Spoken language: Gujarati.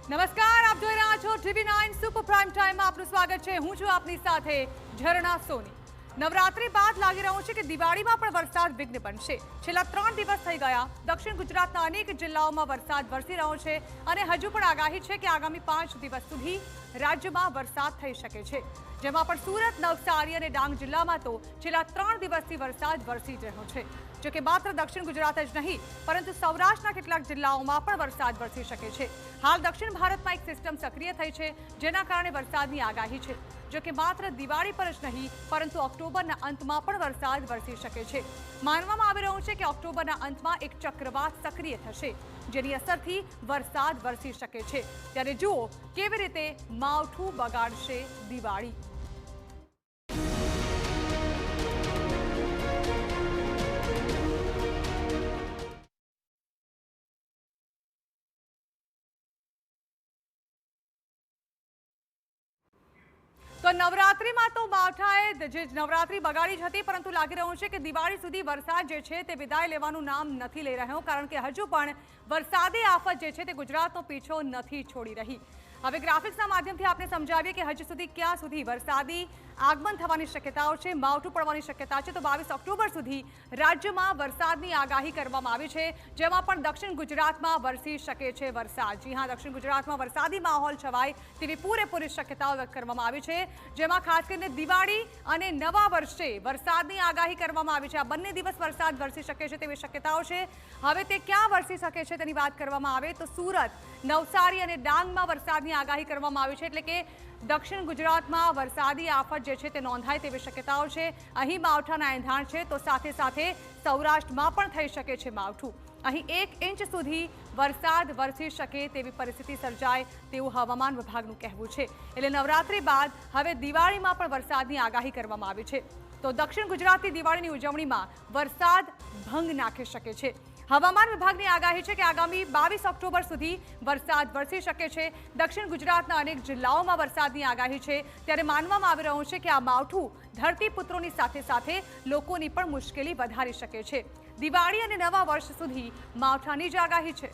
નમસ્કાર, આપ જોઈ રહ્યા છો TV9 સુપર પ્રાઇમ ટાઈમમાં આપનું સ્વાગત છે। હું છું આપની સાથે ઝરણા સોની। નવરાત્રી બાદ લાગી રહ્યું છે કે દિવાળીમાં પણ વરસાદ વિઘ્ન બનશે। છેલ્લા 3 દિવસ થઈ ગયા દક્ષિણ ગુજરાતના અનેક જિલ્લાઓમાં વરસાદ વરસી રહ્યો છે અને હજુ પણ આગાહી છે કે આગામી 5 દિવસ સુધી રાજ્યમાં વરસાદ થઈ શકે છે, જેમાં પણ સુરત, નવસારી અને ડાંગ જિલ્લામાં તો છેલ્લા 3 દિવસથી વરસાદ વરસી રહ્યો છે। જો કે માત્ર દક્ષિણ ગુજરાત જ નહીં પરંતુ સૌરાષ્ટ્રના કેટલાક જિલ્લાઓમાં પણ વરસાદ વરસી શકે છે। હાલ દક્ષિણ ભારતમાં એક સિસ્ટમ સક્રિય થઈ છે, જેના કારણે વરસાદની આગાહી છે। જો કે માત્ર દિવાળી પર જ નહીં પરંતુ ઓક્ટોબરના અંતમાં પણ વરસાદ વરસી શકે છે। માનવામાં આવી રહ્યું છે કે ઓક્ટોબરના અંતમાં એક ચક્રવાત સક્રિય થશે, જેની અસરથી વરસાદ વરસી શકે છે। ત્યારે જુઓ કેવી રીતે માવઠું બગાડશે દિવાળી। તો નવરાત્રીમાં તો માવઠાએ જે નવરાત્રી બગાડી જ હતી, પરંતુ લાગી રહ્યું છે કે દિવાળી સુધી વરસાદ જે છે તે વિદાય લેવાનું નામ નથી લઈ રહ્યો, કારણ કે હજુ પણ વરસાદી આફત જે છે તે ગુજરાતનો પીછો નથી છોડી રહી। હવે ગ્રાફિક્સના માધ્યમથી આપણે સમજાવીએ કે હજુ સુધી ક્યાં સુધી વરસાદી આગમન થવાની શક્યતાઓ છે, માવઠું પડવાની શક્યતા છે। તો 22 ઓક્ટોબર સુધી રાજ્યમાં વરસાદની આગાહી કરવામાં આવી છે, જેમાં પણ દક્ષિણ ગુજરાતમાં વરસી શકે છે વરસાદ। જી હા, દક્ષિણ ગુજરાતમાં વરસાદી માહોલ છવાય તેવી પૂરેપૂરી શક્યતાઓ વ્યક્ત કરવામાં આવી છે, જેમાં ખાસ કરીને દિવાળી અને નવા વર્ષે વરસાદની આગાહી કરવામાં આવી છે। આ બંને દિવસ વરસાદ વરસી શકે છે તેવી શક્યતાઓ છે। હવે તે ક્યાં વરસી શકે છે તેની વાત કરવામાં આવે તો સુરત, નવસારી અને ડાંગમાં વરસાદની આગાહી કરવામાં આવી છે, એટલે કે દક્ષિણ ગુજરાતમાં વરસાદી આફત જે છે તે નોંધાય તેવી શક્યતાઓ છે। અહીં માવઠાના એંધાણ છે, તો સાથે સાથે સૌરાષ્ટ્રમાં પણ થઈ શકે છે માવઠું। અહીં 1 ઇંચ સુધી વરસાદ વરસી શકે તેવી પરિસ્થિતિ સર્જાય તેવું હવામાન વિભાગનું કહેવું છે। એટલે નવરાત્રી બાદ હવે દિવાળીમાં પણ વરસાદની આગાહી કરવામાં આવી છે, તો દક્ષિણ ગુજરાતની દિવાળીની ઉજવણીમાં વરસાદ ભંગ નાખી શકે છે। હવામાન વિભાગની આગાહી છે કે આગામી 22 ઓક્ટોબર સુધી વરસાદ વરસી શકે છે। દક્ષિણ ગુજરાતના અનેક જિલ્લાઓમાં વરસાદની આગાહી છે, ત્યારે માનવામાં આવી રહ્યું છે કે આ માવઠું ધરતીપુત્રોની સાથે સાથે લોકોની પણ મુશ્કેલી વધારી શકે છે। દિવાળી અને નવા વર્ષ સુધી માવઠાની જ આગાહી છે।